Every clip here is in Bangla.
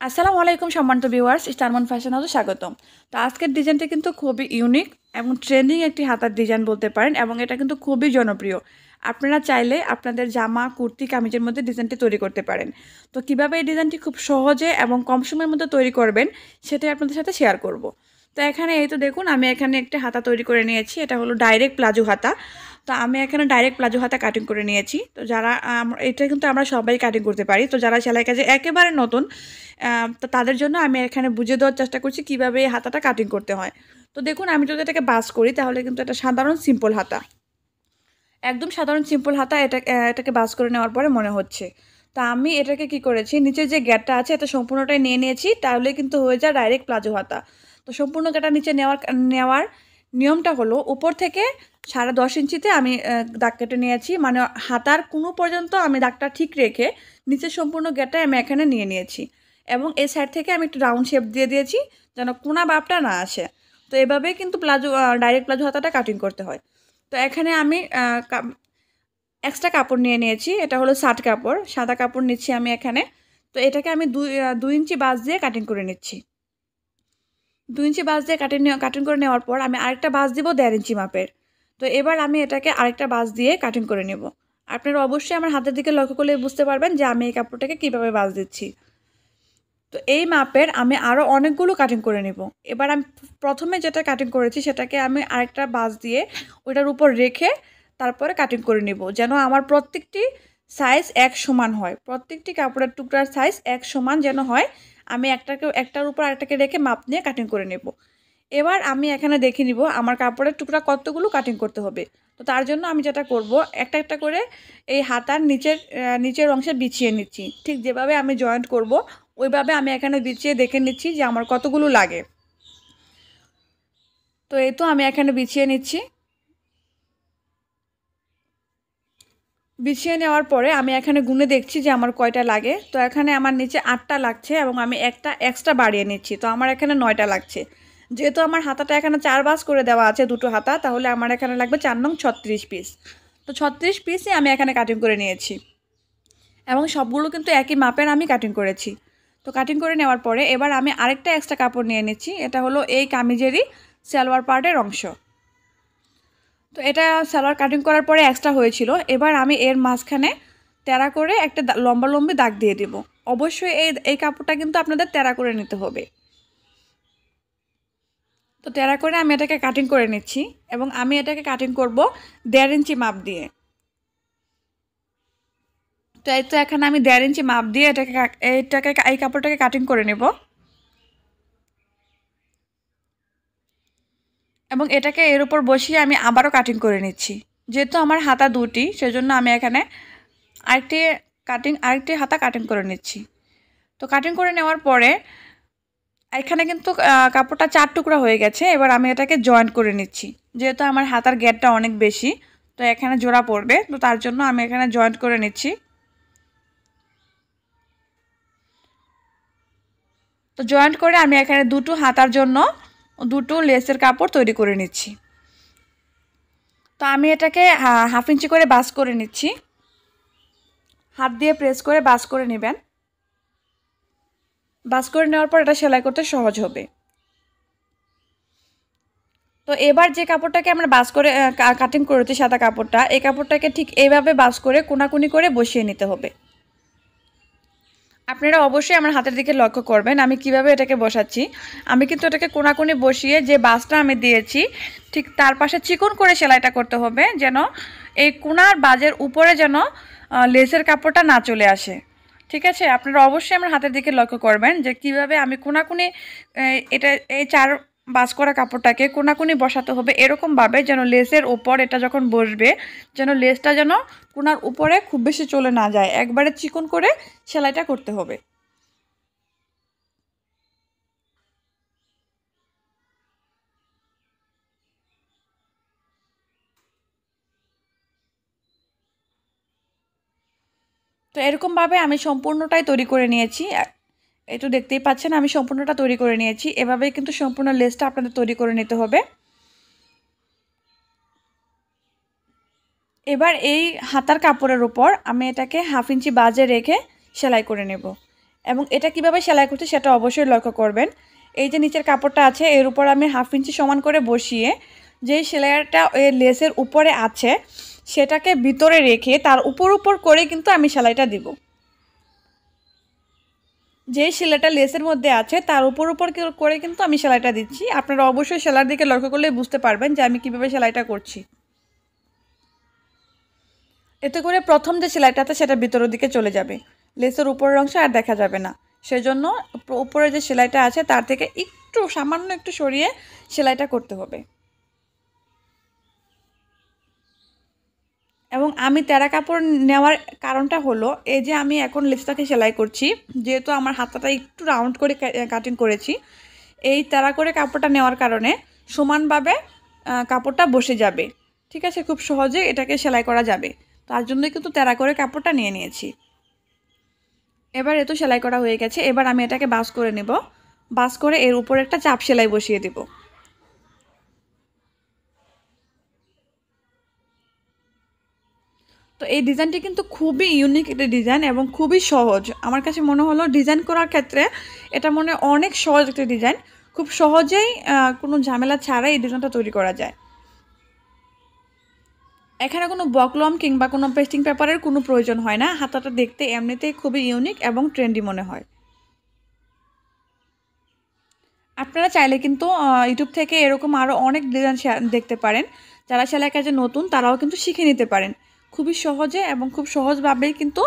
আসসালামু আলাইকুম সম্মানিত ভিউয়ার্স, স্টারমন ফ্যাশন হাউসে স্বাগতম। তো আজকের ডিজাইনটা কিন্তু খুবই ইউনিক এবং ট্রেন্ডিং একটি হাতার ডিজাইন বলতে পারেন, এবং এটা কিন্তু খুবই জনপ্রিয়। আপনারা চাইলে আপনাদের জামা, কুর্তি, কামিজের মধ্যে ডিজাইনটি তৈরি করতে পারেন। তো কিভাবে এই ডিজাইনটি খুব সহজে এবং কম সময়ের মধ্যে তৈরি করবেন সেটাই আপনাদের সাথে শেয়ার করব। তো এখানে এই তো দেখুন, আমি এখানে একটা হাতা তৈরি করে নিয়েছি। এটা হলো ডাইরেক্ট প্লাজো হাতা। তো আমি এখানে ডাইরেক্ট প্লাজো হাতা কাটিং করে নিয়েছি। তো যারা এটা কিন্তু আমরা সবাই কাটিং করতে পারি। তো যারা সেলাই কাজে একেবারে নতুন, তো তাদের জন্য আমি এখানে বুঝিয়ে দেওয়ার চেষ্টা করছি কিভাবে এই হাতাটা কাটিং করতে হয়। তো দেখুন, আমি যদি এটাকে বাস করি তাহলে কিন্তু এটা সাধারণ সিম্পল হাতা, একদম সাধারণ সিম্পল হাতা। এটাকে বাস করে নেওয়ার পরে মনে হচ্ছে। তো আমি এটাকে কি করেছি, নিচে যে গ্যাপটা আছে এটা সম্পূর্ণটাই নিয়ে নিয়েছি, তাহলে কিন্তু হয়ে যায় ডাইরেক্ট প্লাজো হাতা। তো সম্পূর্ণ গ্যাপটা নিচে নেওয়ার নিয়মটা হলো, উপর থেকে 10.5 ইঞ্চিতে আমি দাগ কেটে নিয়েছি, মানে হাতার কোনো পর্যন্ত আমি দাগটা ঠিক রেখে নিচের সম্পূর্ণ গ্যাপটা আমি এখানে নিয়ে নিয়েছি, এবং এই সাইড থেকে আমি একটু রাউন্ড শেপ দিয়ে দিয়েছি যেন কোনা বাপটা না আসে। তো এভাবেই কিন্তু ডাইরেক্ট প্লাজো হাতাটা কাটিং করতে হয়। তো এখানে আমি এক্সট্রা কাপড় নিয়ে নিয়েছি। এটা হলো শার্ট কাপড়, সাদা কাপড় নিচ্ছি আমি এখানে। তো এটাকে আমি 2 ইঞ্চি বাঁশ দিয়ে কাটিং করে নিচ্ছি। 2 ইঞ্চি বাঁশ দিয়ে কাটিং করে নেওয়ার পর আমি আরেকটা বাঁশ দিব 1.5 ইঞ্চি মাপের। তো এবার আমি এটাকে আরেকটা বাঁশ দিয়ে কাটিং করে নেব। আপনারা অবশ্যই আমার হাতের দিকে লক্ষ্য করলে বুঝতে পারবেন যে আমি এই কাপড়টাকে কীভাবে বাঁশ দিচ্ছি। তো এই মাপের আমি আরও অনেকগুলো কাটিং করে নেব। এবার আমি প্রথমে যেটা কাটিং করেছি সেটাকে আমি আরেকটা বাঁশ দিয়ে ওইটার উপর রেখে তারপরে কাটিং করে নেব, যেন আমার প্রত্যেকটি সাইজ এক সমান হয়, প্রত্যেকটি কাপড়ের টুকরার সাইজ এক সমান যেন হয়। আমি একটার উপর আরেকটাকে রেখে মাপ নিয়ে কাটিং করে নেব। এবার আমি এখানে দেখে নিব আমার কাপড়ের টুকরা কতগুলো কাটিং করতে হবে। তো তার জন্য আমি যেটা করব, একটা একটা করে এই হাতার নিচের অংশে বিছিয়ে নিচ্ছি। ঠিক যেভাবে আমি জয়েন্ট করব ওইভাবে আমি এখানে বিছিয়ে দেখে নিচ্ছি যে আমার কতগুলো লাগে। তো এই তো আমি এখানে বিছিয়ে নিচ্ছি। বিছিয়ে নেওয়ার পরে আমি এখানে গুনে দেখছি যে আমার কয়টা লাগে। তো এখানে আমার নিচে 8টা লাগছে এবং আমি একটা এক্সট্রা বাড়িয়ে নিচ্ছি, তো আমার এখানে 9টা লাগছে। যেহেতু আমার হাতাটা এখানে 4 ভাঁজ করে দেওয়া আছে, দুটো হাতা, তাহলে আমার এখানে লাগবে 4 নং 36 পিস। তো 36 পিসই আমি এখানে কাটিং করে নিয়েছি, এবং সবগুলো কিন্তু একই মাপের আমি কাটিং করেছি। তো কাটিং করে নেওয়ার পরে এবার আমি আরেকটা এক্সট্রা কাপড় নিয়ে নিচ্ছি। এটা হলো এই কামিজেরই সালোয়ার পার্টের অংশ। তো এটা সালোয়ার কাটিং করার পরে এক্সট্রা হয়েছিল। এবার আমি এর মাঝখানে তেরা করে একটা লম্বি দাগ দিয়ে দেব। অবশ্যই এই কাপড়টা কিন্তু আপনাদের তেরা করে নিতে হবে। তো তেরা করে আমি এটাকে কাটিং করে নিচ্ছি, এবং আমি এটাকে কাটিং করব 1.5 ইঞ্চি মাপ দিয়ে। তো এই তো এখানে আমি 1.5 ইঞ্চি মাপ দিয়ে এই কাপড়টাকে কাটিং করে নেব, এবং এটাকে এর উপর বসিয়ে আমি আবারও কাটিং করে নিচ্ছি। যেহেতু আমার হাতা দুটি, সেজন্য আমি এখানে আরেকটি হাতা কাটিং করে নিচ্ছি। তো কাটিং করে নেওয়ার পরে এখানে কিন্তু কাপড়টা 4 টুকরা হয়ে গেছে। এবার আমি এটাকে জয়েন্ট করে নিচ্ছি। যেহেতু আমার হাতার গ্যাপটা অনেক বেশি, তো এখানে জোড়া পড়বে, তো তার জন্য আমি এখানে জয়েন্ট করে নিচ্ছি। তো জয়েন্ট করে আমি এখানে দুটো হাতার জন্য দুটো লেসের কাপড় তৈরি করে নিচ্ছি। তো আমি এটাকে 1/2 ইঞ্চি করে বাস করে নিচ্ছি। হাত দিয়ে প্রেস করে বাস করে নেবেন। বাস করে নেওয়ার পর এটা সেলাই করতে সহজ হবে। তো এবার যে কাপড়টাকে আমরা বাস করে কাটিং করেছি, সাদা কাপড়টা, এই কাপড়টাকে ঠিক এইভাবে বাস করে কোনাকুনি করে বসিয়ে নিতে হবে। আপনারা অবশ্যই আমার হাতের দিকে লক্ষ্য করবেন আমি কিভাবে এটাকে বসাচ্ছি। আমি কিন্তু এটাকে কোনাকুনি বসিয়ে যে বাসটা আমি দিয়েছি ঠিক তার পাশে চিকন করে সেলাইটা করতে হবে, যেন এই কোনার বাজের উপরে যেন লেসের কাপড়টা না চলে আসে। ঠিক আছে, আপনারা অবশ্যই আমার হাতের দিকে লক্ষ্য করবেন যে কিভাবে আমি কোনাকুনি এই 4 বাস করা কাপড়টাকে কোনাকুনি বসাতে হবে, এরকমভাবে যেন লেসের উপর এটা যখন বসবে যেন লেসটা যেন কোনার উপরে খুব বেশি চলে না যায়, একবারে চিকন করে সেলাইটা করতে হবে। তো এরকমভাবে আমি সম্পূর্ণটাই তৈরি করে নিয়েছি। এই তো দেখতেই পাচ্ছেন আমি সম্পূর্ণটা তৈরি করে নিয়েছি। এভাবেই কিন্তু সম্পূর্ণ লেসটা আপনাদের তৈরি করে নিতে হবে। এবার এই হাতার কাপড়ের উপর আমি এটাকে 1/2 ইঞ্চি বাজে রেখে সেলাই করে নেব। এবং এটা কিভাবে সেলাই করছি সেটা অবশ্যই লক্ষ্য করবেন। এই যে নিচের কাপড়টা আছে এর উপর আমি 1/2 ইঞ্চি সমান করে বসিয়ে যেই সেলাইটা এই লেসের উপরে আছে সেটাকে ভিতরে রেখে তার উপর করে কিন্তু আমি সেলাইটা দিব। যে সেলাইটা লেসের মধ্যে আছে তার উপর করে কিন্তু আমি সেলাইটা দিচ্ছি। আপনারা অবশ্যই সেলাইয়ের দিকে লক্ষ্য করলে বুঝতে পারবেন যে আমি কিভাবে সেলাইটা করছি। এতে করে প্রথম যে সেলাইটা আছে সেটা ভিতরের দিকে চলে যাবে, লেসের উপরের অংশ আর দেখা যাবে না। সেজন্য উপরে যে সেলাইটা আছে তার থেকে একটু সামান্য একটু সরিয়ে সেলাইটা করতে হবে। এবং আমি তেরা কাপড় নেওয়ার কারণটা হলো এই যে আমি এখন লেসটাকে সেলাই করছি, যেহেতু আমার হাতাটা একটু রাউন্ড করে কাটিং করেছি, এই তেরা করে কাপড়টা নেওয়ার কারণে সমানভাবে কাপড়টা বসে যাবে। ঠিক আছে, খুব সহজে এটাকে সেলাই করা যাবে। তার জন্যই কিন্তু তেরা করে কাপড়টা নিয়ে নিয়েছি। এবার এত সেলাই করা হয়ে গেছে, এবার আমি এটাকে বাস করে নেব। বাস করে এর উপরে একটা চাপ সেলাই বসিয়ে দেব। তো এই ডিজাইনটি কিন্তু খুবই ইউনিক একটা ডিজাইন এবং খুবই সহজ। আমার কাছে মনে হলো ডিজাইন করার ক্ষেত্রে এটা মনে অনেক সহজ একটা ডিজাইন। খুব সহজেই কোনো ঝামেলা ছাড়াই এই ডিজাইনটা তৈরি করা যায়। এখানে কোনো বকলম কিংবা কোনো পেস্টিং পেপারের কোনো প্রয়োজন হয় না। হাতাটা দেখতে এমনিতেই খুবই ইউনিক এবং ট্রেন্ডি মনে হয়। আপনারা চাইলে কিন্তু ইউটিউব থেকে এরকম আরও অনেক ডিজাইন দেখতে পারেন। যারা সেলাই কাজে নতুন তারাও কিন্তু শিখে নিতে পারেন। খুবই সহজে এবং খুব সহজভাবেই কিন্তু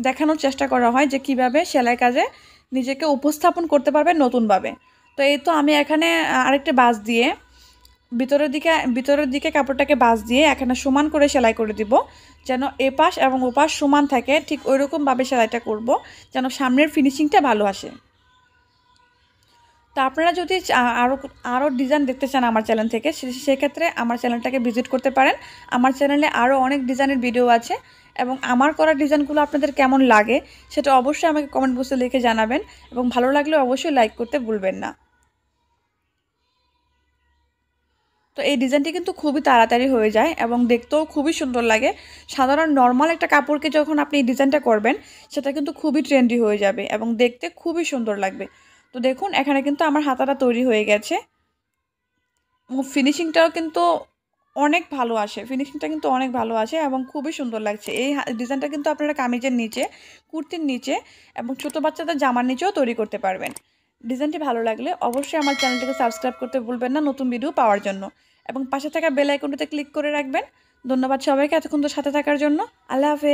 দেখানোর চেষ্টা করা হয় যে কিভাবে সেলাই কাজে নিজেকে উপস্থাপন করতে পারবেন নতুনভাবে। তো এই তো আমি এখানে আরেকটা বাঁশ দিয়ে ভিতরের দিকে কাপড়টাকে বাঁশ দিয়ে এখানে সমান করে সেলাই করে দিব, যেন এপাশ এবং ওপাশ সমান থাকে। ঠিক ওই রকমভাবে সেলাইটা করব যেন সামনের ফিনিশিংটা ভালো আসে। তো আপনারা যদি আরও ডিজাইন দেখতে চান আমার চ্যানেল থেকে, সেক্ষেত্রে আমার চ্যানেলটাকে ভিজিট করতে পারেন। আমার চ্যানেলে আরও অনেক ডিজাইনের ভিডিও আছে এবং আমার করা ডিজাইনগুলো আপনাদের কেমন লাগে সেটা অবশ্যই আমাকে কমেন্ট বক্সে লিখে জানাবেন এবং ভালো লাগলে অবশ্যই লাইক করতে ভুলবেন না। তো এই ডিজাইনটি কিন্তু খুবই তাড়াতাড়ি হয়ে যায় এবং দেখতেও খুবই সুন্দর লাগে। সাধারণ নর্মাল একটা কাপড়কে যখন আপনি এই ডিজাইনটা করবেন সেটা কিন্তু খুবই ট্রেন্ডি হয়ে যাবে এবং দেখতে খুবই সুন্দর লাগবে। তো দেখুন এখানে কিন্তু আমার হাতাটা তৈরি হয়ে গেছে এবং ফিনিশিংটাও কিন্তু অনেক ভালো আসে। ফিনিশিংটা কিন্তু অনেক ভালো আসে এবং খুবই সুন্দর লাগছে। এই ডিজাইনটা কিন্তু আপনারা কামিজের নিচে, কুর্তির নিচে এবং ছোটো বাচ্চাদের জামার নিচেও তৈরি করতে পারবেন। ডিজাইনটি ভালো লাগলে অবশ্যই আমার চ্যানেলটিকে সাবস্ক্রাইব করতে ভুলবেন না নতুন ভিডিও পাওয়ার জন্য এবং পাশে থাকা বেল আইকনটিতে ক্লিক করে রাখবেন। ধন্যবাদ সবাইকে এতক্ষণ সাথে থাকার জন্য। আল্লাহ হাফেজ।